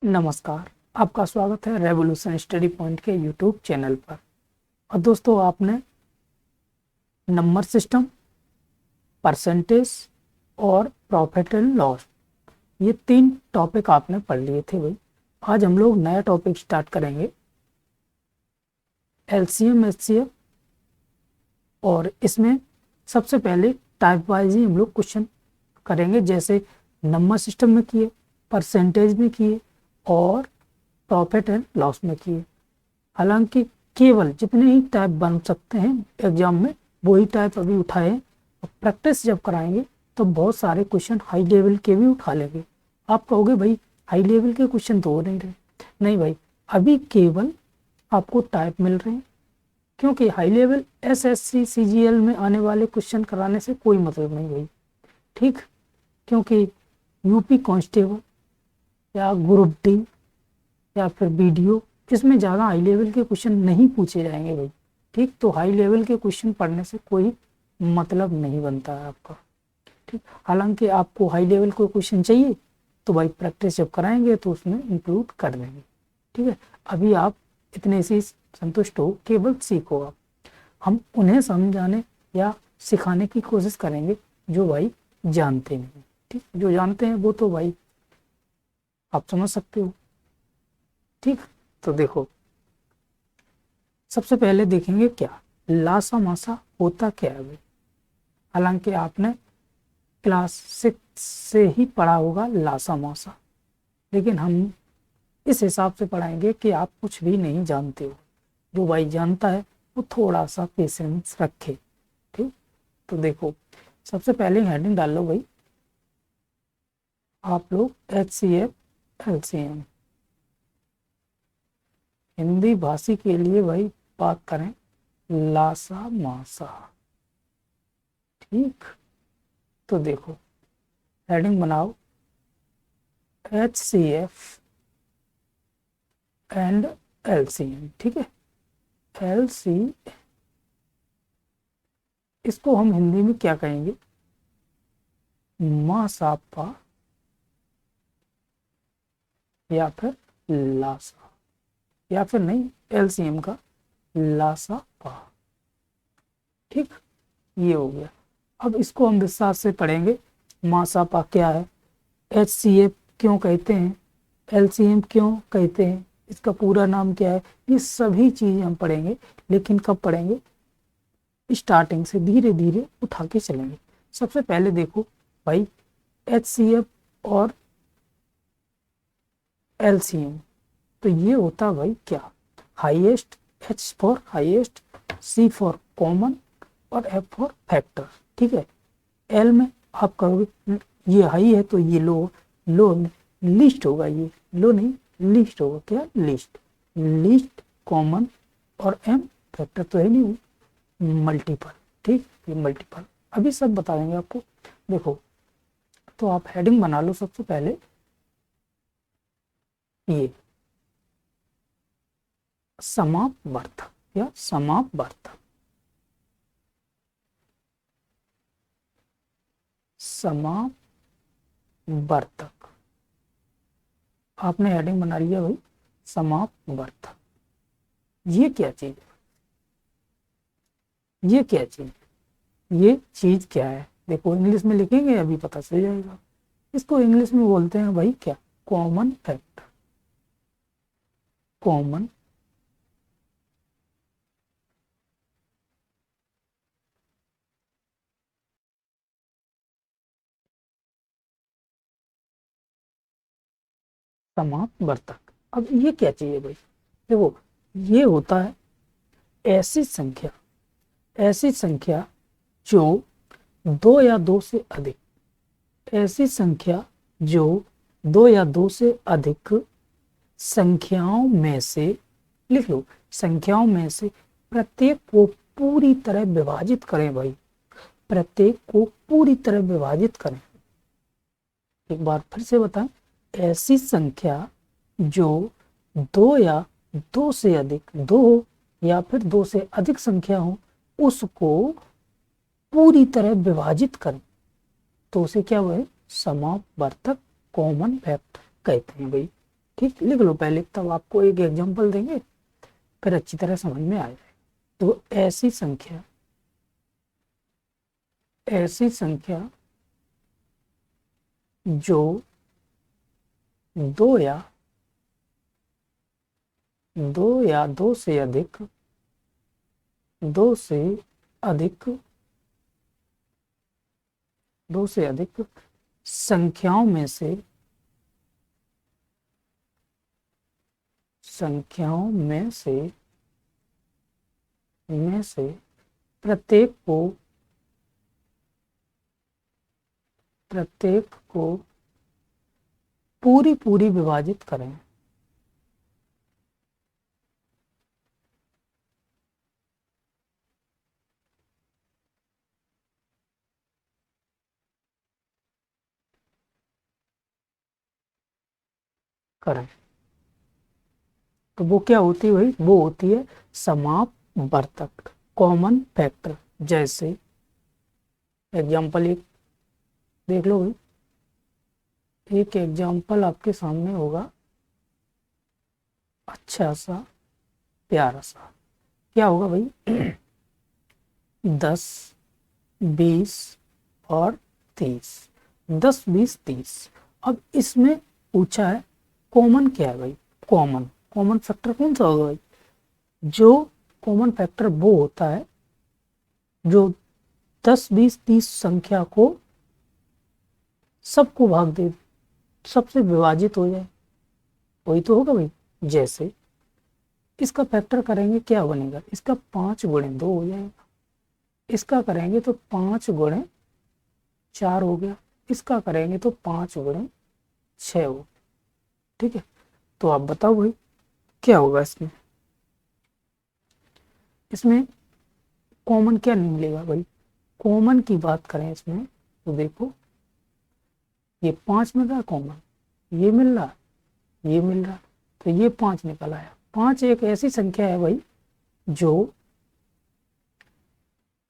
नमस्कार। आपका स्वागत है रेवोल्यूशन स्टडी पॉइंट के यूट्यूब चैनल पर। और दोस्तों, आपने नंबर सिस्टम, परसेंटेज और प्रॉफिट एंड लॉस, ये 3 टॉपिक आपने पढ़ लिए थे भाई। आज हम लोग नया टॉपिक स्टार्ट करेंगे, एलसीएम एचसीएफ। और इसमें सबसे पहले टाइप वाइज ही हम लोग क्वेश्चन करेंगे, जैसे नंबर सिस्टम में किए, परसेंटेज में किए और प्रॉफिट एंड लॉस में किए। हालांकि केवल जितने ही टाइप बन सकते हैं एग्जाम में वही टाइप अभी उठाए। और प्रैक्टिस जब कराएंगे तो बहुत सारे क्वेश्चन हाई लेवल के भी उठा लेंगे। आप कहोगे भाई हाई लेवल के क्वेश्चन तो हो नहीं रहे। नहीं भाई, अभी केवल आपको टाइप मिल रहे हैं, क्योंकि हाई लेवल एसएससी सीजीएल में आने वाले क्वेश्चन कराने से कोई मतलब नहीं भाई। ठीक, क्योंकि यूपी कांस्टेबल या ग्रुप डी या फिर वीडियो, इसमें ज़्यादा हाई लेवल के क्वेश्चन नहीं पूछे जाएंगे भाई। ठीक, तो हाई लेवल के क्वेश्चन पढ़ने से कोई मतलब नहीं बनता है आपका। ठीक, हालांकि आपको हाई लेवल कोई क्वेश्चन चाहिए तो भाई प्रैक्टिस जब कराएंगे तो उसमें इंक्लूड कर देंगे। ठीक है, अभी आप इतने से संतुष्ट हो, केवल सीखो आप। हम उन्हें समझाने या सिखाने की कोशिश करेंगे जो भाई जानते नहीं। ठीक, जो जानते हैं वो तो भाई आप समझ सकते हो। ठीक, तो देखो, सबसे पहले देखेंगे क्या लासा मासा होता क्या है भाई। हालांकि आपने क्लास 6 से ही पढ़ा होगा लासा मासा, लेकिन हम इस हिसाब से पढ़ाएंगे कि आप कुछ भी नहीं जानते हो। जो भाई जानता है वो थोड़ा सा पेशेंस रखे। ठीक, तो देखो, सबसे पहले हेडिंग डाल लो भाई आप लोग, HCF LCM। हिंदी भाषी के लिए भाई बात करें लासा मासा। ठीक, तो देखो, हेडिंग बनाओ HCF एंड LCM। ठीक है, LC, इसको हम हिंदी में क्या कहेंगे, मासापा या फिर लासा, या फिर नहीं LCM का लासापा। ठीक, ये हो गया। अब इसको हम विस्तार से पढ़ेंगे। मासापा क्या है, HCF क्यों कहते हैं, LCM क्यों कहते हैं, इसका पूरा नाम क्या है, ये सभी चीजें हम पढ़ेंगे। लेकिन कब पढ़ेंगे, स्टार्टिंग से धीरे धीरे उठा के चलेंगे। सबसे पहले देखो भाई, HCF और LCM, तो ये होता भाई क्या, highest, H for highest, C for common और F फॉर फैक्टर। ठीक है, L में आप कहोगे ये हाई है तो ये लो, लो लिस्ट होगा, ये लो नहीं लिस्ट होगा, क्या लिस्ट, लिस्ट कॉमन और M फैक्टर तो है नहीं, मल्टीपल। ठीक, ये मल्टीपल अभी सब बता देंगे आपको। देखो, तो आप हेडिंग बना लो सबसे पहले, ये समापवर्तक या समापवर्तक, समापवर्तक आपने हेडिंग बना लिया भाई, समापवर्तक। ये क्या चीज है, ये क्या चीज, ये चीज क्या है, देखो इंग्लिश में लिखेंगे अभी पता चल जाएगा। इसको इंग्लिश में बोलते हैं भाई क्या, कॉमन फैक्टर। कॉमन समापवर्तक। अब ये क्या चीज है भाई, देखो ये होता है ऐसी संख्या, ऐसी संख्या जो 2 या 2 से अधिक, ऐसी संख्या जो 2 या 2 से अधिक संख्याओं में से, लिख लो, संख्याओं में से प्रत्येक को पूरी तरह विभाजित करें भाई, प्रत्येक को पूरी तरह विभाजित करें। एक बार फिर से बताएं, ऐसी संख्या जो 2 या 2 से अधिक, 2 या फिर 2 से अधिक संख्या हो, उसको पूरी तरह विभाजित करें तो उसे क्या हुआ, समापवर्तक, कॉमन फैक्टर कहते हैं भाई। ठीक, लिख लो पहले, तब आपको एक एग्जांपल देंगे फिर अच्छी तरह समझ में आ जाए। तो ऐसी संख्या जो दो या दो से अधिक संख्याओं में से प्रत्येक को पूरी विभाजित करें। तो वो क्या होती है भाई, वो होती है समापवर्तक, कॉमन फैक्टर। जैसे एग्जांपल एक देख लो भाई, एक एग्जांपल आपके सामने होगा अच्छा सा प्यारा सा, क्या होगा भाई 10, 20 और 30, 10, 20, 30। अब इसमें पूछा है कॉमन क्या है भाई, कॉमन फैक्टर कौन सा होगा भाई, जो कॉमन फैक्टर वो होता है जो 10, 20, 30 संख्या को सबको भाग दे, सबसे विभाजित हो जाए, वही तो होगा भाई। जैसे इसका फैक्टर करेंगे क्या बनेगा, इसका 5 गुणे 2 हो जाएगा, इसका करेंगे तो 5 गुणे 4 हो गया, इसका करेंगे तो 5 गुणे 6 हो। ठीक है, तो आप बताओ भाई क्या होगा इसमें, कॉमन क्या नहीं मिलेगा भाई। कॉमन की बात करें इसमें तो देखो, ये 5 मिल रहा है कॉमन, ये मिल रहा, ये मिल रहा, तो ये 5 निकल आया। 5 एक ऐसी संख्या है भाई जो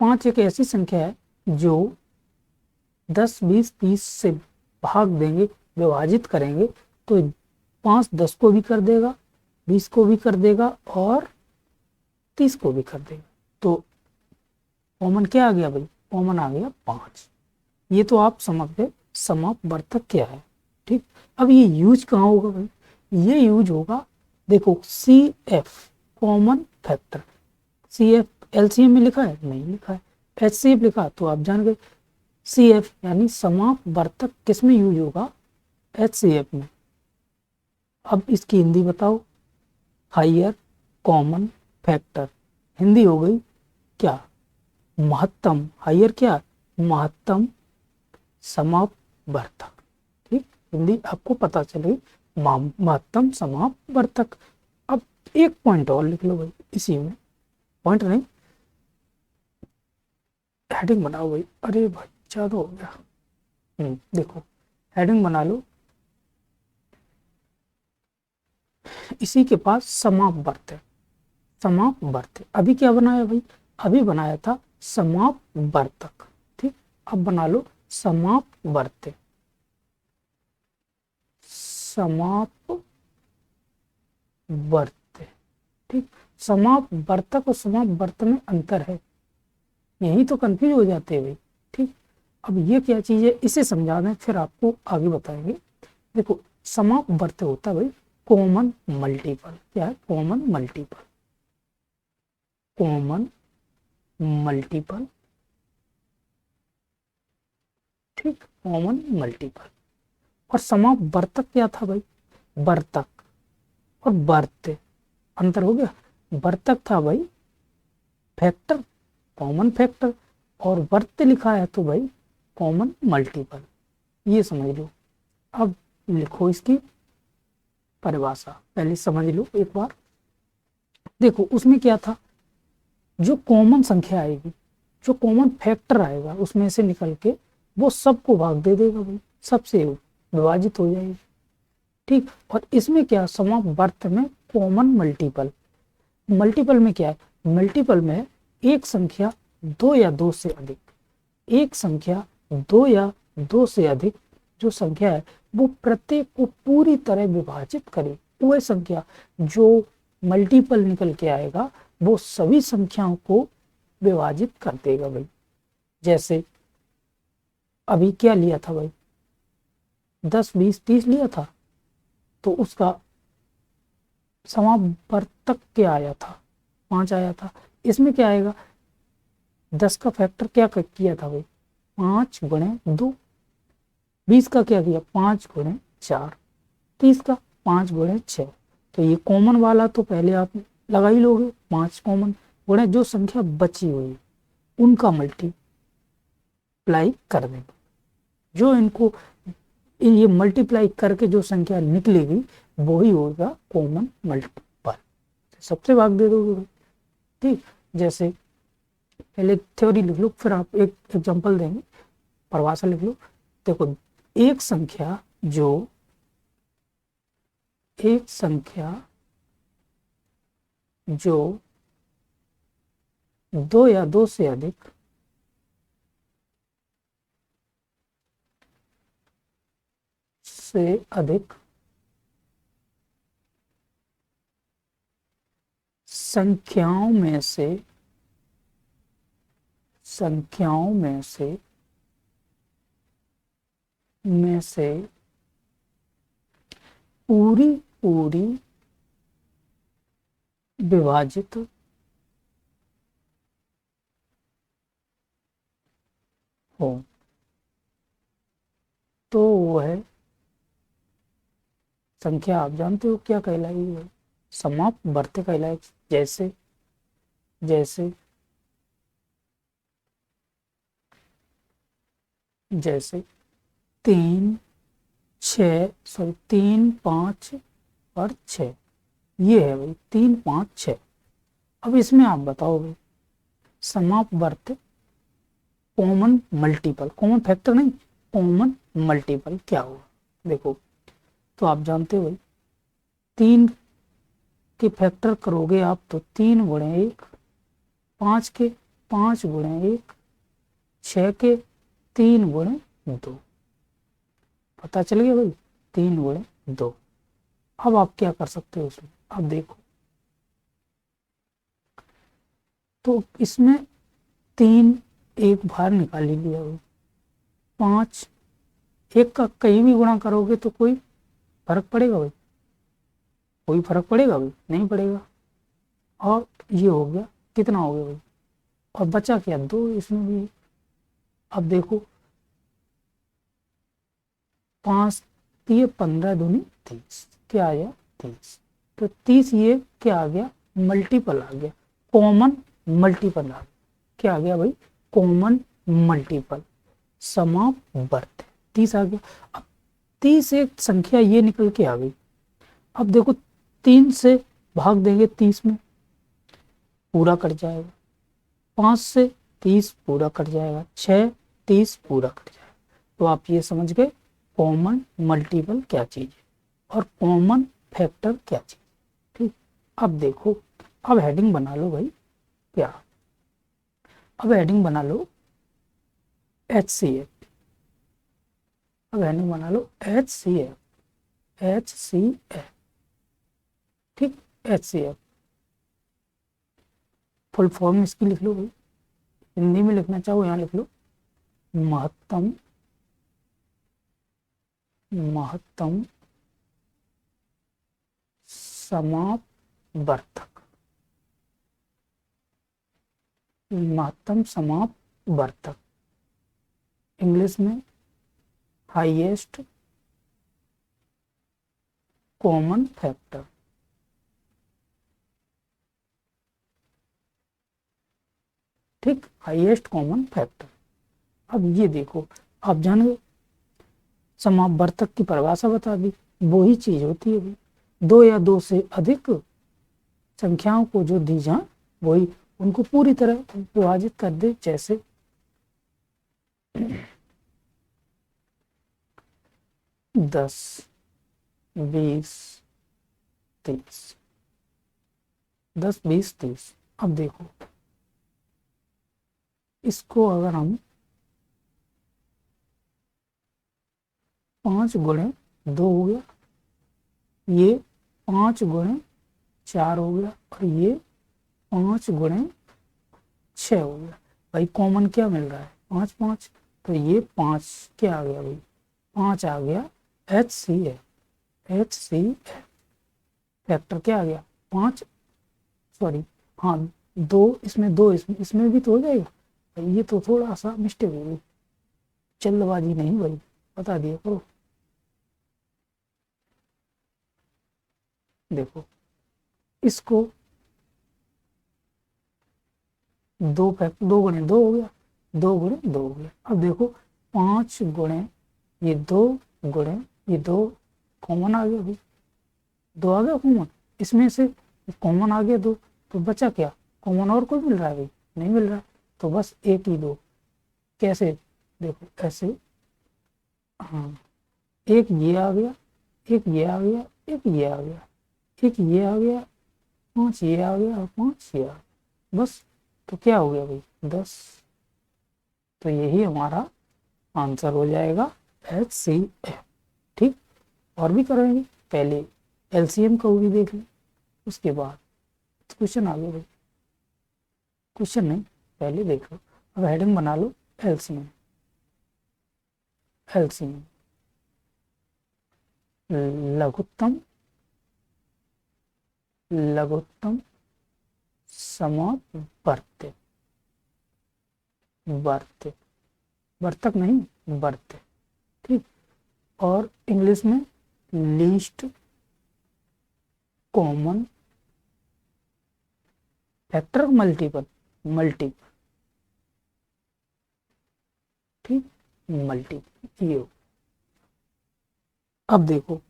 5 एक ऐसी संख्या है जो 10, 20, 30 से भाग देंगे, विभाजित करेंगे तो 5 10 को भी कर देगा, 20 को भी कर देगा और 30 को भी कर देगा। तो कॉमन क्या आ गया भाई, कॉमन आ गया 5। ये तो आप समझ गए समापवर्तक क्या है। ठीक, अब ये यूज कहाँ होगा भाई, ये यूज होगा देखो CF common factor, CF LCM में लिखा है, नहीं लिखा है, HCF लिखा तो आप जान गए। CF यानी समापवर्तक किस में यूज होगा, HCF में। अब इसकी हिंदी बताओ, हायर कॉमन फैक्टर, हिंदी हो गई क्या, महत्तम, हायर क्या, महत्तम समापवर्तक। ठीक, हिंदी आपको पता चली, महत्तम समापवर्तक। अब एक पॉइंट और लिख लो भाई इसी में, पॉइंट नहीं हेडिंग बनाओ भाई, अरे भाई ज्यादा हो गया। देखो हेडिंग बना लो, इसी के पास समापवर्तक, समापवर्तक। अभी क्या बनाया भाई, अभी बनाया था समापवर्तक। ठीक, अब बना लो समापवर्तक, समापवर्तक। ठीक, समापवर्तक और समापवर्तक में अंतर है, यही तो कंफ्यूज हो जाते हैं भाई। ठीक, अब ये क्या चीज है इसे समझा दें फिर आपको आगे बताएंगे। देखो समापवर्तक होता है भाई कॉमन मल्टीपल, क्या है, कॉमन मल्टीपल, कॉमन मल्टीपल। ठीक, कॉमन मल्टीपल। और समापवर्तक क्या था भाई, वर्तक और वर्त्य, अंतर हो गया। वर्तक था भाई फैक्टर, कॉमन फैक्टर, और वर्त्य लिखा है तो भाई कॉमन मल्टीपल, ये समझ लो। अब लिखो इसकी परिभाषा, पहले समझ लो एक बार। देखो उसमें क्या था, जो कॉमन संख्या आएगी, जो कॉमन फैक्टर आएगा उसमें से निकल के वो सबको भाग दे देगा भाई, सबसे विभाजित हो जाएगी। ठीक, और इसमें क्या समापवर्तक में कॉमन मल्टीपल, मल्टीपल में क्या है, मल्टीपल में एक संख्या 2 या 2 से अधिक, एक संख्या 2 या 2 से अधिक जो संख्या है वो प्रत्येक को पूरी तरह विभाजित करे, वह संख्या जो मल्टीपल निकल के आएगा वो सभी संख्याओं को विभाजित कर देगा भाई। जैसे अभी क्या लिया था भाई, 10 20 30 लिया था, तो उसका समावर्तक क्या आया था, 5 आया था। इसमें क्या आएगा, 10 का फैक्टर क्या किया था भाई, 5 गुणे 2। 20 का क्या किया, 5 गुणे 4। 30 का 5 गुणे 6। तो ये कॉमन वाला तो पहले आप लगा ही लोगे, 5 कॉमन गुणे जो संख्या बची हुई उनका मल्टीप्लाई कर देंगे। जो इनको ये मल्टीप्लाई करके जो संख्या निकलेगी वही होगा कॉमन मल्टीपल। सबसे भाग दे दोगे, ठीक। जैसे पहले थ्योरी लिख लो, फिर आप एक एग्जांपल देंगे, परिभाषा लिख लो। देखो, एक संख्या जो 2 या 2 से अधिक संख्याओं में से पूरी विभाजित हो तो वह संख्या आप जानते हो क्या कहलाएगी, समापवर्त कहलाएगी। जैसे 3 5 और 6, ये है भाई 3 5 6। अब इसमें आप बताओ भाई, समापवर्त कॉमन मल्टीपल, कॉमन फैक्टर नहीं, कॉमन मल्टीपल क्या होगा। देखो, तो आप जानते हो भाई 3 के फैक्टर करोगे आप तो 3 गुणे 1, 5 के 5 गुणे 1, 6 के 3 गुणे 2। पता चल गया भाई, 3 गुणे 2। अब आप क्या कर सकते हो उसमें, अब देखो, तो इसमें 3 एक बाहर निकाल लिया भाई, 5 एक का कहीं भी गुणा करोगे तो कोई फर्क पड़ेगा भाई, कोई फर्क पड़ेगा भाई, नहीं पड़ेगा। और ये हो गया, कितना हो गया भाई, और बचा क्या 2 इसमें भी। अब देखो, 5 ये 15 दूनी 30, क्या आ गया 30। तो 30 ये क्या आ गया, मल्टीपल आ गया, कॉमन मल्टीपल आ गया। क्या आ गया भाई, कॉमन मल्टीपल, समापवर्त 30 आ गया। अब 30 एक संख्या ये निकल के आ गई। अब देखो, 3 से भाग देंगे 30 में, पूरा कट जाएगा। 5 से 30 पूरा कट जाएगा। 6 30 पूरा कट जाएगा। तो आप ये समझ गए कॉमन मल्टीपल क्या चीज है और कॉमन फैक्टर क्या चीज, ठीक। अब देखो, अब हेडिंग बना लो भाई, क्या, अब हेडिंग बना लो HCF। अब हेडिंग बना लो HCF, ठीक। HCF फुल फॉर्म इसकी लिख लो भाई, हिंदी में लिखना चाहो यहाँ लिख लो, महत्तम समापवर्तक, महत्तम समापवर्तक, इंग्लिश में हाईएस्ट कॉमन फैक्टर, ठीक, हाईएस्ट कॉमन फैक्टर। अब ये देखो, आप जान गए, समापवर्तक की परिभाषा बता दी, वो ही चीज होती है 2 या 2 से अधिक संख्याओं को जो दी जाए वही उनको पूरी तरह विभाजित कर दे। जैसे 10 20 30, 10 20 30। अब देखो, इसको अगर हम 5 गुणे 2 हो गया, ये 5 गुणे 4 हो गया और ये 5 गुणे 6 हो गया। भाई कॉमन क्या मिल रहा है? 5 5, तो ये 5 क्या आ गया भाई? 5 आ गया HCF। फैक्टर क्या आ गया? 5, सॉरी, हाँ 2 इसमें, 2 इसमें भी तो हो जाएगा भाई। ये तो थोड़ा सा मिस्टेक हो गई, जल्दबाजी नहीं भाई, बता दिया करो। देखो इसको 2 गुणे 2 हो गया, 2 गुणे 2 हो गया। अब देखो 5 गुणे ये 2 गुणे ये 2 कॉमन आ गया भाई, 2 आ गया कॉमन, इसमें से कॉमन आ गया 2, तो बचा क्या? कॉमन और कोई मिल रहा है भाई? नहीं मिल रहा, तो बस एक ही 2। कैसे? देखो ऐसे, हाँ एक ये आ गया, एक ये आ गया, एक ये आ गया, एक ये आ गया, 5 ये आ गया और 5 ये आ गया, बस। तो क्या हो गया भाई? 10। तो यही हमारा आंसर हो जाएगा HCF। ठीक, और भी करेंगे, पहले LCM का भी देख लें, उसके बाद क्वेश्चन आगे भाई। क्वेश्चन नहीं, पहले देख लो। अब हेडिंग बना लो LCM। LCM लघुत्तम समवर्ती, वर्तक नहीं वर्त्य, ठीक। और इंग्लिश में लीस्ट कॉमन फैक्टर, मल्टीपल, ठीक, मल्टीपल ये। अब देखो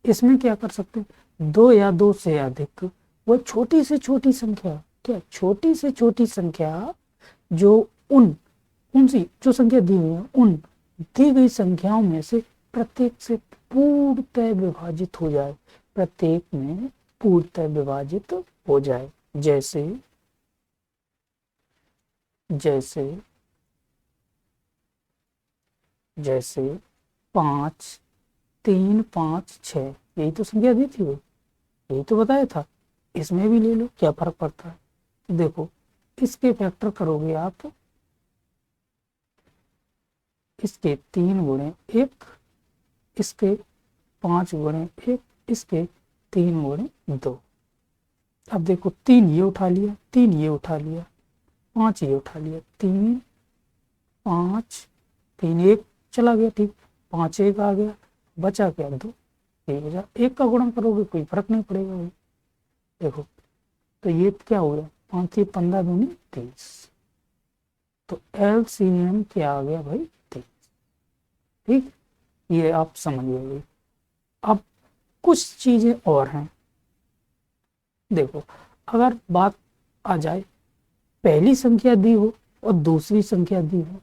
इसमें क्या कर सकते हैं? 2 या 2 से अधिक, वो छोटी से छोटी संख्या, क्या छोटी से छोटी संख्या जो उन सी जो संख्या दी हुई है, उन दी गई संख्याओं में से प्रत्येक से पूर्णतः विभाजित हो जाए, प्रत्येक में पूर्णतः विभाजित हो जाए। जैसे जैसे जैसे 5 3 5 6, यही तो संख्या दी थी वो, यही तो बताया था। इसमें भी ले लो, क्या फर्क पड़ता है? तो देखो इसके फैक्टर करोगे आप, इसके 3 गुणे 1, इसके 5 गुणे 1, इसके 3 गुणे 2। अब देखो 3 ये उठा लिया, 3 ये उठा लिया, 5 ये उठा लिया, 3 5 3 1 चला गया, ठीक, 5 1 आ गया, बचा क्या? 2। 1 का गुणन करोगे कोई फर्क नहीं पड़ेगा भाई। देखो तो ये क्या हो गया? 5 3 15 दूनी 30, तो LCM क्या आ गया भाई? 30। ठीक, ये आप समझ गए। अब कुछ चीजें और हैं। देखो अगर बात आ जाए, पहली संख्या दी हो और दूसरी संख्या दी हो,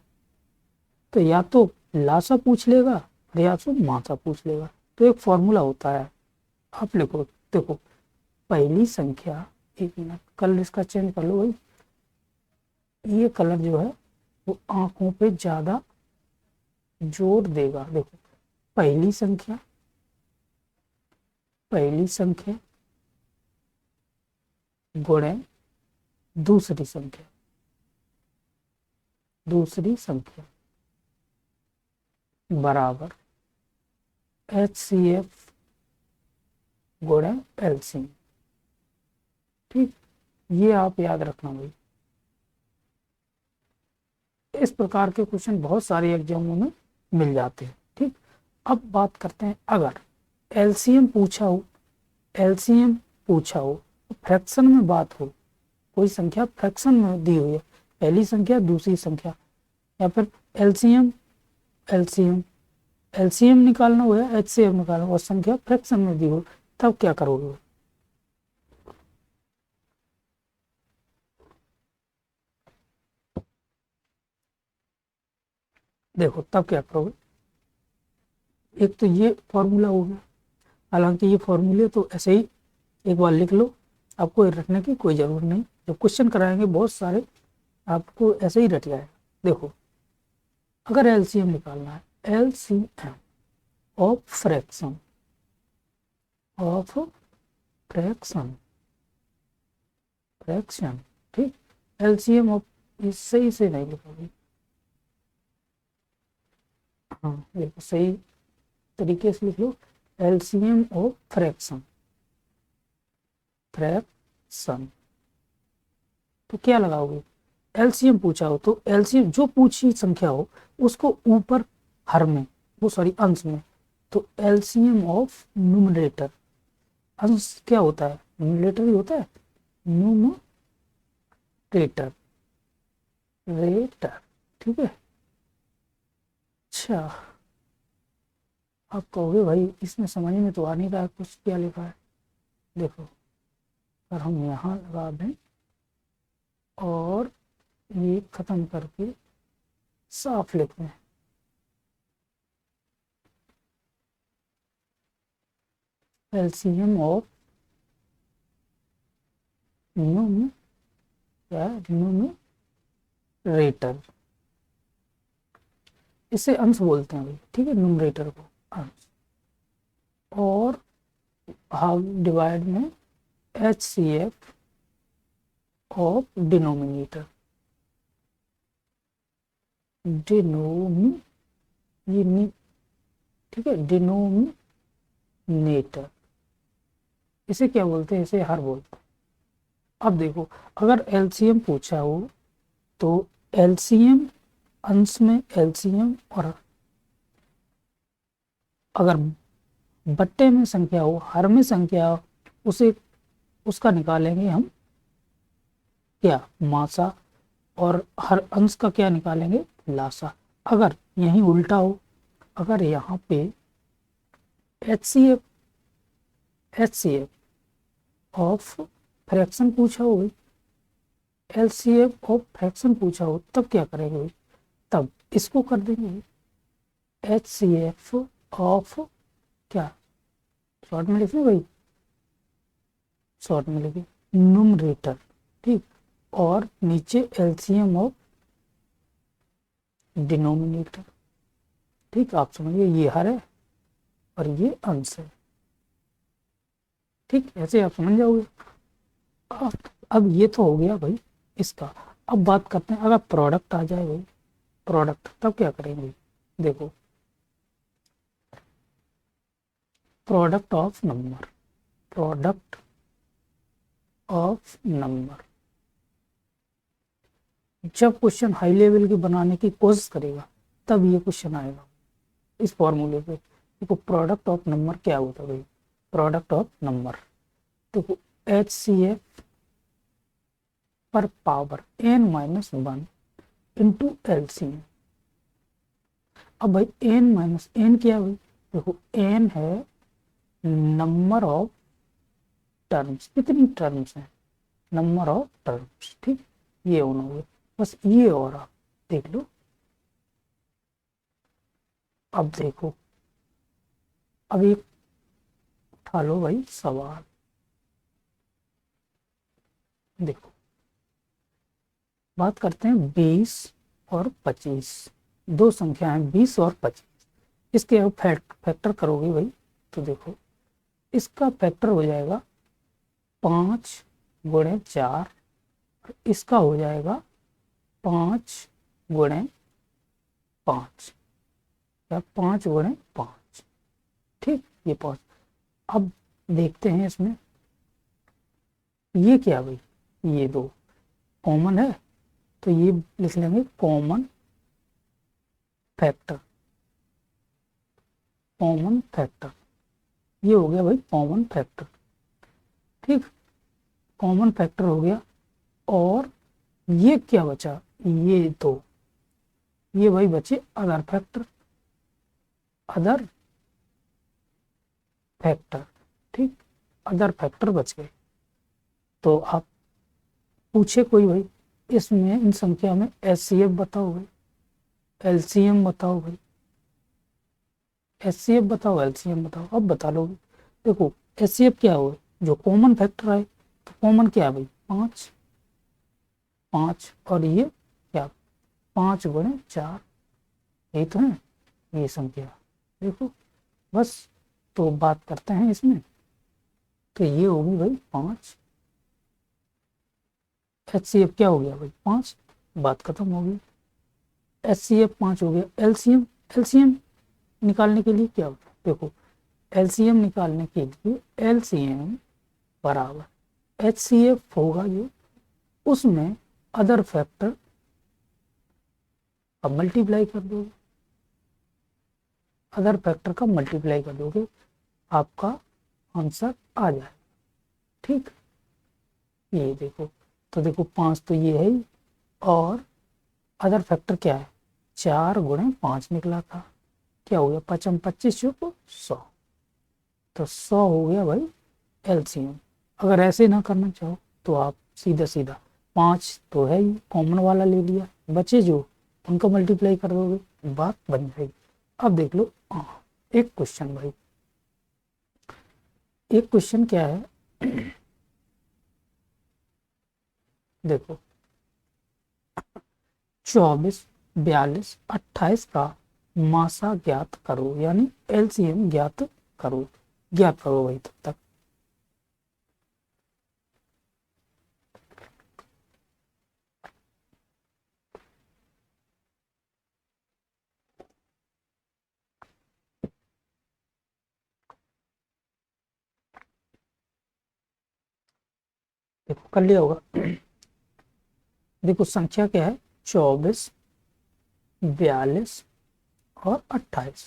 तो या तो लासा पूछ लेगा और या तो मासा पूछ लेगा। तो एक फॉर्मूला होता है, आप लिखो। देखो पहली संख्या, एक मिनट कलर इसका चेंज कर लो भाई, ये कलर जो है वो आंखों पे ज्यादा जोर देगा। देखो पहली संख्या गुणे दूसरी संख्या बराबर HCF गुणे LCM। ठीक, ये आप याद रखना भाई। इस प्रकार के क्वेश्चन बहुत सारे एग्जामों में मिल जाते हैं। ठीक, अब बात करते हैं, अगर LCM पूछा हो, फ्रैक्शन में बात हो, कोई संख्या फ्रैक्शन में दी हुई है, पहली संख्या दूसरी संख्या, या फिर LCM निकालना हो या HCF निकालना हो और संख्या फ्रैक्शन में दी हो, तब क्या करोगे? देखो तब क्या करोगे? एक तो ये फॉर्मूला हो गया, हालांकि ये फॉर्मूले तो ऐसे ही एक बार लिख लो, आपको रटने की कोई जरूरत नहीं। जब क्वेश्चन कराएंगे बहुत सारे, आपको ऐसे ही रट जाएगा। देखो अगर LCM निकालना है, LCM of fraction fraction, fraction, ठीक। एलसीएम ऑफ, सही से नहीं लिखा भाई, हाँ बिल्कुल सही तरीके से लिख लो, एलसीएम ऑफ फ्रैक्शन, फ्रैक्शन। तो क्या लगाओगे, एलसीएम पूछा हो तो एलसीएम जो पूछी संख्या हो उसको ऊपर हर में, वो सॉरी अंश में, तो एलसीएम ऑफ न्यूमरेटर, अंश क्या होता है, न्यूमरेटर ही होता है, न्यूमरेटर, रेटर, ठीक है। अच्छा, आप कहोगे भाई इसमें समझ में तो आ नहीं रहा है कुछ, क्या लिखा है, देखो अगर हम यहाँ लगा दें और ये खत्म करके साफ लिख दें, एलसीएम ऑफ न्यूम, क्या है, न्यूमरेटर, इसे अंश बोलते हैं भाई, ठीक है, न्यूमरेटर को अंश, और हाफ डिवाइड में H C F of denominator, डिनोमिनी, ठीक है, डिनोमिनेटर, इसे क्या बोलते हैं, इसे हर बोलते हैं। अब देखो अगर एलसीएम पूछा हो तो एलसीएम, अंश में एलसीएम, और अगर बट्टे में संख्या हो, हर में संख्या हो, उसे उसका निकालेंगे हम क्या, मासा, और हर अंश का क्या निकालेंगे, लासा। अगर यहीं उल्टा हो, अगर यहाँ पे H C F of fraction पूछा हो, L C F of fraction पूछा हो, तब क्या करेंगे भाई, तब इसको कर देंगे एच सी एफ ऑफ, क्या शॉर्ट में लिखे भाई, शॉर्ट में लिखे न्यूमरेटर, ठीक, और नीचे एलसीएम ऑफ डिनोमिनेटर, ठीक। आप समझिए ये हर है और ये अंश है, ठीक, ऐसे आप समझ जाओगे। अब ये तो हो गया भाई इसका। अब बात करते हैं अगर प्रोडक्ट आ जाए भाई, प्रोडक्ट, तब क्या करेंगे भाई, देखो product of number, product of number, जब क्वेश्चन हाई लेवल के बनाने की कोशिश करेगा तब ये क्वेश्चन आएगा इस फॉर्मूले पे। देखो प्रोडक्ट ऑफ नंबर क्या होता है भाई, प्रोडक्ट ऑफ नंबर, देखो एच सी एफ पर पावर n-1 इंटू एलसीएम। अब भाई n-n क्या है भाई, देखो n है नंबर ऑफ टर्म्स, कितनी टर्म्स हैं, नंबर ऑफ टर्म्स, ठीक, ये होना होगा बस ये, और आप देख लो। अब देखो, अब एक उठा लो भाई सवाल, देखो बात करते हैं 20 और 25, दो संख्या हैं 20 और 25, इसके अब फैक्टर करोगे भाई तो देखो इसका फैक्टर हो जाएगा 5 × 4, और इसका हो जाएगा 5 × 5, या 5 × 5, ठीक, ये 5। अब देखते हैं इसमें ये क्या भाई, ये दो कॉमन है तो ये लिख लेंगे कॉमन फैक्टर, कॉमन फैक्टर, ये हो गया भाई कॉमन फैक्टर, ठीक, कॉमन फैक्टर हो गया। और ये क्या बचा, ये दो, ये भाई बचे अदर फैक्टर, अदर फैक्टर, ठीक, अदर फैक्टर बच गए। तो आप पूछे कोई भाई इसमें इन संख्या में एचसीएफ बताओ भाई, एलसीएम बताओ भाई, एचसीएफ बताओ, एलसीएम बताओ, अब बता लोगे। देखो एचसीएफ क्या हो, जो कॉमन फैक्टर आए, तो कॉमन क्या है भाई, 5, 5, और ये क्या 5 × 4, यही तो है ये संख्या, देखो बस। तो बात करते हैं इसमें, तो ये होगी भाई 5। HCF क्या हो गया भाई 5, बात खत्म हो गई। HCF 5 हो गया। एलसीएम, एलसीएम निकालने के लिए क्या होता है, देखो एलसीएम निकालने के लिए एलसीएम बराबर HCF होगा जो, उसमें अदर फैक्टर अब मल्टीप्लाई कर दोगे, अदर फैक्टर का मल्टीप्लाई कर दोगे, आपका आंसर आ जाए। ठीक, ये देखो, तो देखो 5 तो ये है ही, और अदर फैक्टर क्या है, 4 × 5 निकला था, क्या हो गया 5 25 चौको 100, तो 100 हो गया भाई एलसीएम। अगर ऐसे ना करना चाहो तो आप सीधा सीधा 5 तो है ही, कॉमन वाला ले लिया, बचे जो उनका मल्टीप्लाई कर दोगे, बात बन जाएगी। अब देख लो एक क्वेश्चन भाई, एक क्वेश्चन क्या है देखो 24 42 28 का मासा ज्ञात करो, यानी एलसीएम ज्ञात करो, ज्ञात करो भाई तब तक। देखो कर लिया होगा। देखो संख्या क्या है, 24 42 और 28,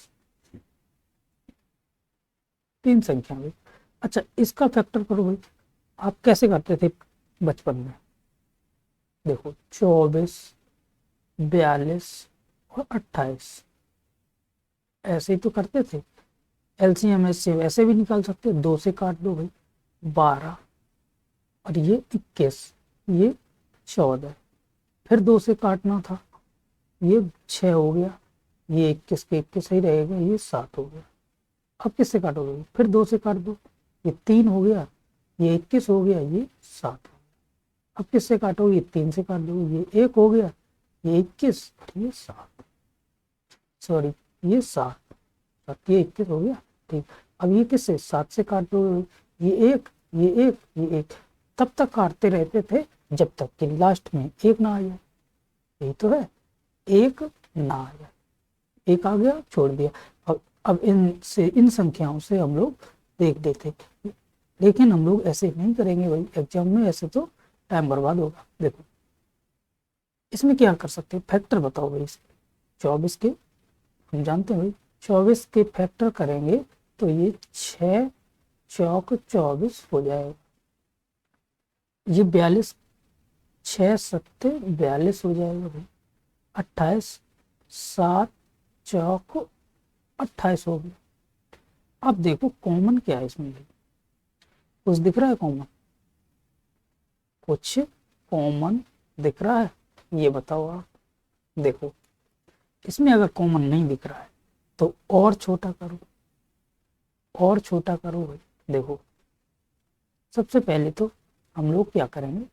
3 संख्या भाई। अच्छा इसका फैक्टर करो भाई, आप कैसे करते थे बचपन में, देखो 24 42 और 28 ऐसे ही तो करते थे। एलसीएम से वैसे भी निकाल सकते हो, 2 से काट दो भाई 12, और ये 21, ये 14, फिर 2 से काटना था, ये 6 हो गया, ये 21 के 21 ही रहेगा, ये 7 हो गया। अब किससे काटोगे, फिर 2 से काट दो, ये 3 हो गया, ये 21 हो गया, ये 7 हो गया। अब किससे काटोगे, ये 3 से काट दो, ये 1 हो गया, ये 21 और ये 7, सॉरी ये 7 और ये 21 हो गया। ठीक, अब ये किससे 7 से काट दो, ये 1 ये 1 ये 1, तब तक काटते रहते थे जब तक कि लास्ट में 1 ना आ जाए, यही तो है, 1 ना आ जाए, 1 आ गया छोड़ दिया। अब इन संख्याओं से हम लोग देख देते, लेकिन हम लोग ऐसे नहीं करेंगे भाई एग्जाम में, ऐसे तो टाइम बर्बाद होगा। देखो इसमें क्या कर सकते हैं, फैक्टर बताओ भाई इसके, 24 के हम जानते हैं भाई 24 के फैक्टर करेंगे तो ये 6 चौक 24 हो जाएगा, ये 42 6 7 42 हो जाएगा भाई, 28 7 चौक 28 हो गया। अब देखो कॉमन क्या है इसमें भाई, कुछ दिख रहा है कॉमन, कुछ कॉमन दिख रहा है, ये बताओ आप। देखो इसमें अगर कॉमन नहीं दिख रहा है तो और छोटा करो, और छोटा करो भाई। देखो सबसे पहले तो हम लोग क्या करेंगे,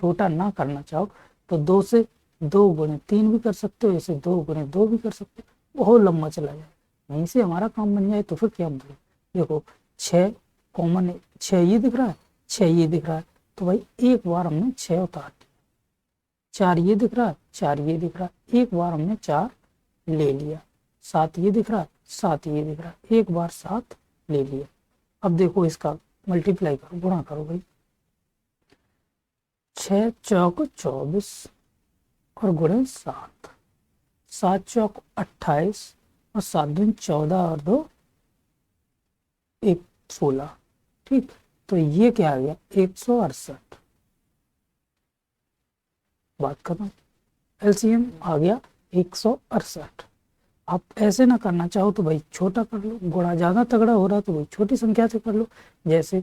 छोटा ना करना चाहो तो 2 से 2 × 3 भी कर सकते हो, ऐसे 2 × 2 भी कर सकते हो, बहुत लंबा चला जाए, वहीं से हमारा काम बन जाए तो फिर क्या मतलब। देखो 6 कॉमन है, 6 ये दिख रहा है, 6 ये दिख रहा है, तो भाई एक बार हमने 6 उतार दिया, 4 ये दिख रहा है, 4 ये दिख रहा है, एक बार हमने 4 ले लिया, 7 ये दिख रहा है, 7 ये दिख रहा है, एक बार 7 ले लिया। अब देखो इसका मल्टीप्लाई करो, गुणा करो भाई, 6 चौक 24 और गुणे 7, 7 चौक 28 और 7 दूनी 14 और 2 1 16, ठीक, तो ये क्या आ गया 168, बात खत्म, एलसीएम आ गया 168। आप ऐसे ना करना चाहो तो भाई छोटा कर लो, गुणा ज्यादा तगड़ा हो रहा तो भाई छोटी संख्या से कर लो, जैसे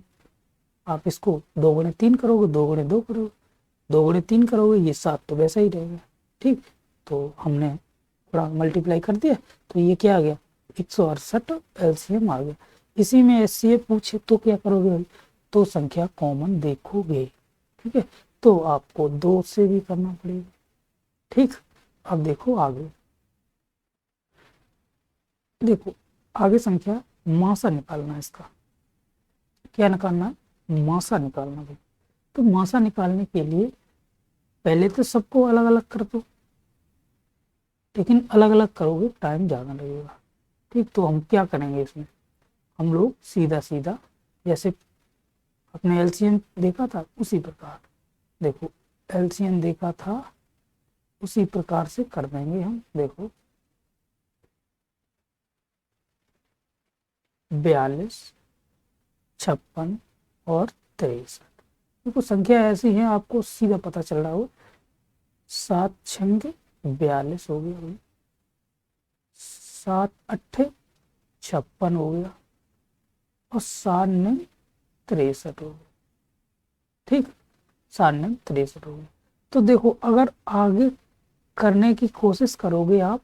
आप इसको 2 × 3 करोगे, 2 × 2 करोगे, 2 × 3 करोगे, ये 7 तो वैसा ही रहेगा। ठीक, तो हमने थोड़ा मल्टीप्लाई कर दिया तो ये क्या आ गया 168 एलसीएम आ गया। इसी में एचसीएफ पूछे तो क्या करोगे भाई, तो संख्या कॉमन देखोगे, ठीक है, तो आपको 2 से भी करना पड़ेगा। ठीक, अब देखो आगे, देखो आगे संख्या मासा निकालना है, इसका क्या निकालना है, मासा निकालना भाई। तो मासा निकालने के लिए पहले तो सबको अलग अलग कर दो, लेकिन अलग अलग करोगे टाइम ज़्यादा लगेगा। ठीक, तो हम क्या करेंगे इसमें, हम लोग सीधा सीधा जैसे अपने एलसीएम देखा था उसी प्रकार, देखो एलसीएम देखा था उसी प्रकार से कर देंगे हम। देखो 42, 56 और 63। देखो संख्या ऐसी है, आपको सीधा पता चल रहा हो, 7 छंगे 42 हो गया भाई, 7 अट्ठे 56 हो गया, और 7 ने 63 हो गया। ठीक, 7 ने 63 हो गया। तो देखो अगर आगे करने की कोशिश करोगे आप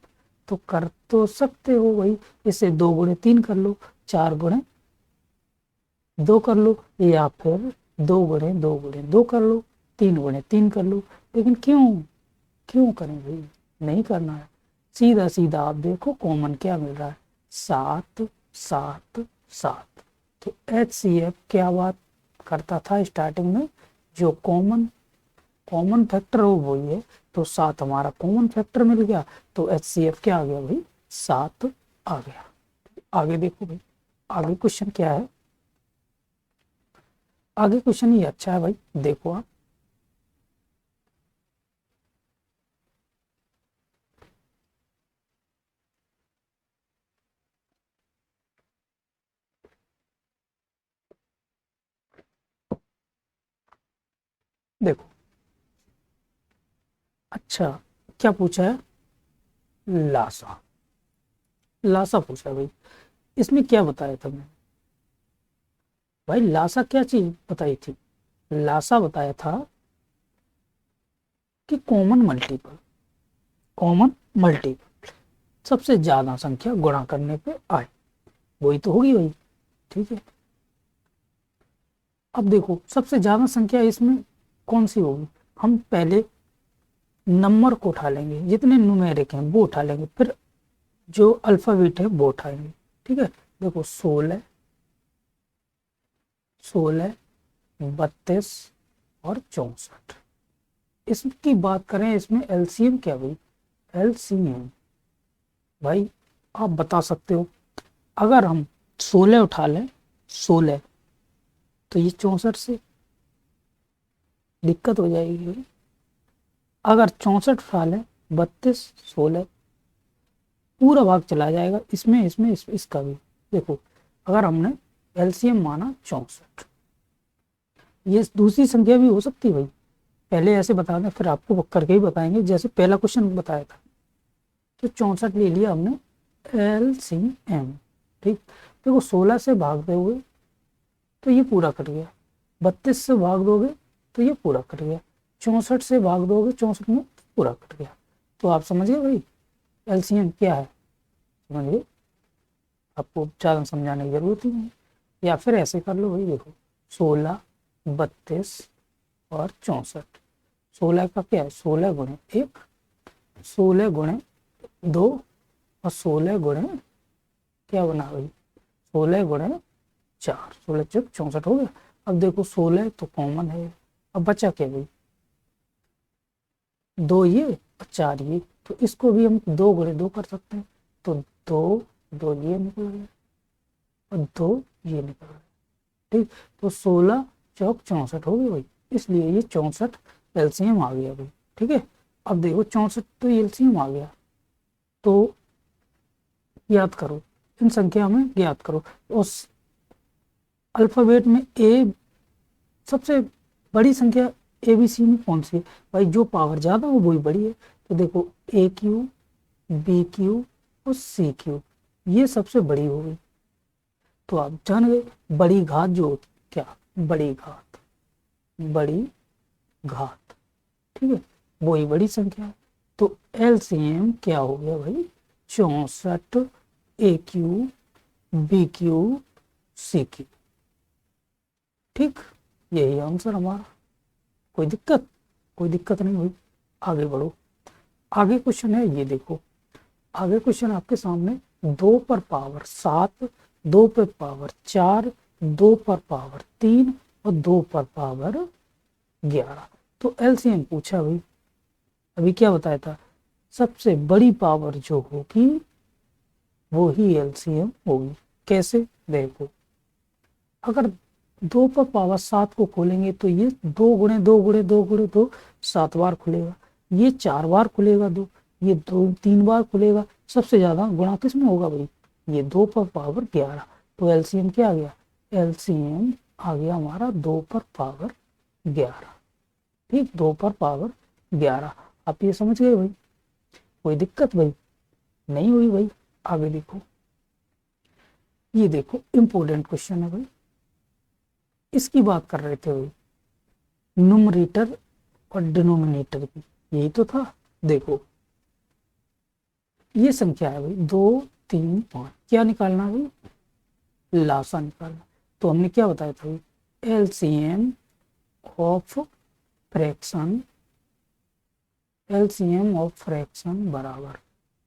तो कर तो सकते हो भाई, इसे 2 गुणे 3 कर लो, 4 गुणे 2 कर लो, या फिर 2 गुणे 2 गुणे 2 कर लो, 3 गुणे 3 कर लो। लेकिन क्यों क्यों करें भाई, नहीं करना है। सीधा सीधा आप देखो कॉमन क्या मिल रहा है, 7 7 7। तो HCF क्या बात करता था स्टार्टिंग में, जो कॉमन कॉमन फैक्टर हो वही है। तो 7 हमारा कॉमन फैक्टर मिल गया, तो HCF क्या आ गया भाई, 7 आ गया। आगे देखो भाई, आगे क्वेश्चन क्या है, आगे क्वेश्चन ये अच्छा है भाई, देखो आप, देखो अच्छा क्या पूछा है, लासा, लासा पूछा है भाई। इसमें क्या बताया था मैंने भाई, लासा क्या चीज बताई थी, लासा बताया था कि कॉमन मल्टीपल, कॉमन मल्टीपल सबसे ज्यादा संख्या गुणा करने पे आए, वही तो होगी भाई। ठीक है, अब देखो सबसे ज्यादा संख्या इसमें कौन सी होगी, हम पहले नंबर को उठा लेंगे, जितने न्यूमेरिक हैं वो उठा लेंगे, फिर जो अल्फाबेट है वो उठाएंगे। ठीक है, देखो 16, 16, 32 और 64। इसकी बात करें, इसमें एलसीएम क्या भाई, एलसीएम भाई आप बता सकते हो, अगर हम 16 उठा लें, 16, तो ये 64 से दिक्कत हो जाएगी भाई। अगर 64 उठा लें, 32, 16, पूरा भाग चला जाएगा इसमें इसमें इसका भी। देखो अगर हमने एलसीएम माना 64, ये दूसरी संख्या भी हो सकती है भाई, पहले ऐसे बता दें फिर आपको करके ही बताएंगे, जैसे पहला क्वेश्चन बताया था। तो 64 ले लिया हमने एलसीएम। ठीक, देखो 16 से भाग दोगे तो ये पूरा कट गया, 32 से भाग दोगे तो ये पूरा कट गया, 64 से भाग दोगे 64 में पूरा कट गया। तो आप समझिए भाई एलसीएम क्या है, समझिए, आपको ज़्यादा समझाने की जरूरत ही नहीं। या फिर ऐसे कर लो भाई, देखो 16, 32 और 64, 16 का क्या है, 16 गुणे 1, 16 गुणे 2, और 16 गुणे क्या बना भाई, 16 गुणे 4, 16 चौक 64 हो गया। अब देखो 16 तो कॉमन है, अब बचा क्या भाई, 2 ये और 4 ये, तो इसको भी हम 2 गुणे 2 कर सकते हैं। तो 2 2 ये निकल गया और 2 ये निकल गया। ठीक, तो 16 चौक 64 हो गया भाई, इसलिए ये 64 एलसीएम आ गया भाई। ठीक है, अब देखो 64 तो एलसीएम आ गया, तो याद करो, इन संख्या में याद करो, उस अल्फाबेट में ए सबसे बड़ी संख्या ABC में कौन सी है भाई, जो पावर ज्यादा हो वही बड़ी है। तो देखो AQ, BQ और CQ ये सबसे बड़ी होगी। तो आप जान गए बड़ी घात जो क्या, बड़ी घात, बड़ी घात, ठीक है, वही बड़ी संख्या है। तो एलसीएम क्या हो गया भाई, 64 AQ BQ CQ। ठीक, यही आंसर हमारा, कोई दिक्कत, कोई दिक्कत नहीं हुई। आगे बढ़ो, आगे क्वेश्चन है ये देखो, आगे क्वेश्चन आपके सामने 2 पर पावर 7, 2 पर पावर 4, 2 पर पावर 3 और 2 पर पावर 11। तो एलसीएम पूछा भाई, अभी क्या बताया था, सबसे बड़ी पावर जो होगी वो ही एलसीएम होगी। कैसे, देखो अगर 2 पर पावर 7 को खोलेंगे तो ये 2 गुणे 2 गुणे 2 गुणे 2 7 बार खुलेगा, ये 4 बार खुलेगा, 2 ये 3 बार खुलेगा। सबसे ज्यादा गुणा किस में होगा भाई, ये 2 पर पावर 11। तो एलसीएम क्या आ गया, एलसीएम आ गया हमारा 2 पर पावर 11। ठीक, 2 पर पावर 11। आप ये समझ गए भाई, कोई दिक्कत भाई नहीं हुई भाई। आगे देखो, ये देखो इंपॉर्टेंट क्वेश्चन है भाई, इसकी बात कर रहे थे भाई, न्यूमरेटर और डिनोमिनेटर की, यही तो था। देखो ये संख्या है भाई 2 3 5, क्या निकालना है भाई, लासा निकालना। तो हमने क्या बताया था भाई, LCM of fraction, LCM of fraction बराबर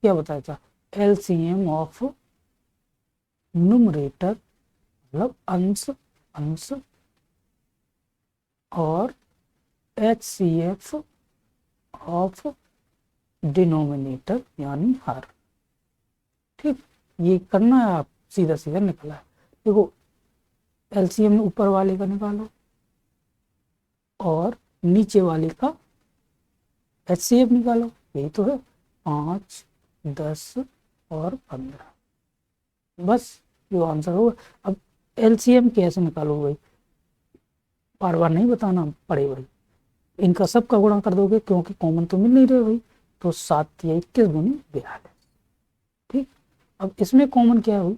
क्या बताया था, एलसीएम ऑफ न्यूमरेटर मतलब अंश अंश और HCF ऑफ डिनोमिनेटर यानी हर। ठीक, ये करना है, आप सीधा सीधा निकला है। देखो एलसीएम ऊपर वाले का निकालो और नीचे वाले का HCF निकालो, यही तो है 5 10 और 15, बस जो आंसर होगा। अब एलसीएम कैसे निकालो भाई, बार बार नहीं बताना पड़े भाई, इनका सबका गुणा कर दोगे क्योंकि कॉमन तो मिल नहीं रहे भाई। तो 7 या 21 गुनी 42। ठीक, अब इसमें कॉमन क्या है भाई,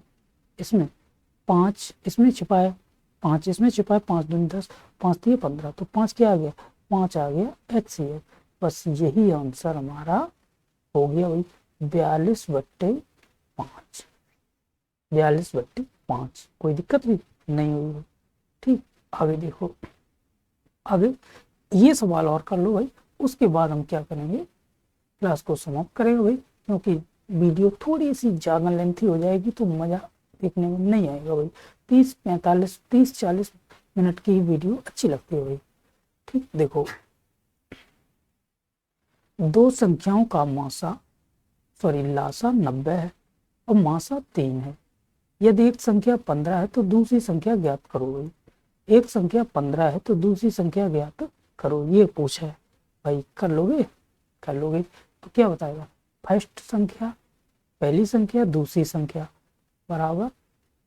इसमें 5 इसमें छिपाया, 5 इसमें छिपाया, 5 दूनी 10, 5 दिए 15, तो 5 क्या आ गया, 5 आ गया HCF। बस यही आंसर हमारा हो गया भाई, 42/5, 42/5। कोई दिक्कत भी नहीं हुई। ठीक, आगे देखो, आगे ये सवाल और कर लो भाई, उसके बाद हम क्या करेंगे, क्लास को समाप्त करेंगे भाई, क्योंकि वीडियो थोड़ी सी ज़्यादा लेंथी हो जाएगी तो मज़ा देखने में नहीं आएगा भाई। 30 40 मिनट की वीडियो अच्छी लगती है भाई। ठीक, देखो 2 संख्याओं का मासा लासा 90 है और मासा 3 है। यदि एक संख्या 15 है तो दूसरी संख्या ज्ञात करो भाई। एक संख्या 15 है तो दूसरी संख्या ज्ञात करो, ये पूछा है भाई। कर लोगे, कर लोगे तो क्या बताएगा, फर्स्ट संख्या पहली संख्या दूसरी संख्या बराबर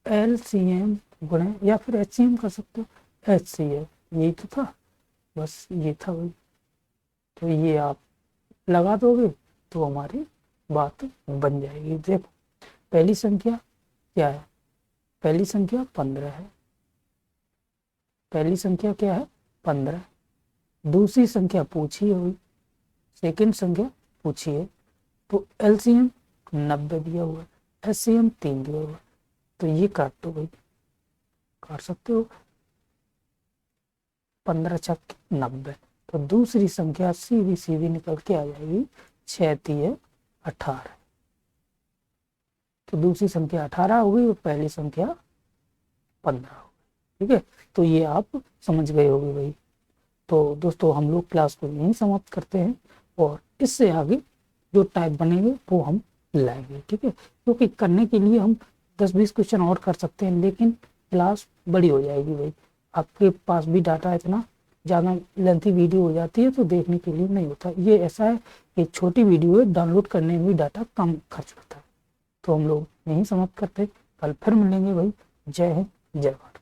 एलसीएम गुणे, या फिर एचसीएम कर सकते हो, HCF, यही तो था, बस ये था भाई। तो ये आप लगा दोगे तो हमारी बात बन जाएगी। देखो पहली संख्या क्या है, पहली संख्या 15 है, पहली संख्या क्या है 15, दूसरी संख्या पूछी है हुई, सेकंड संख्या पूछी है, तो एलसीएम 90 दिया हुआ है, HCM 3 दिया हुआ है, तो ये काट दो भाई, काट सकते हो, 15 छक 90, तो दूसरी संख्या सीधी सीधी निकल के आ जाएगी 6 3 18, तो दूसरी संख्या 18 हो गई और पहली संख्या 15 हो गई। ठीक है, तो ये आप समझ गए होगे भाई। तो दोस्तों हम लोग क्लास को यहीं समाप्त करते हैं और इससे आगे जो टाइप बनेंगे वो हम लाएंगे। ठीक है, क्योंकि करने के लिए हम 10-20 क्वेश्चन और कर सकते हैं, लेकिन क्लास बड़ी हो जाएगी भाई, आपके पास भी डाटा इतना ज़्यादा लेंथी वीडियो हो जाती है तो देखने के लिए नहीं होता। ये ऐसा है कि छोटी वीडियो है, डाउनलोड करने में भी डाटा कम खर्च होता है। तो हम लोग यहीं समाप्त करते, कल फिर मिलेंगे भाई। जय हिंद, जय भारत।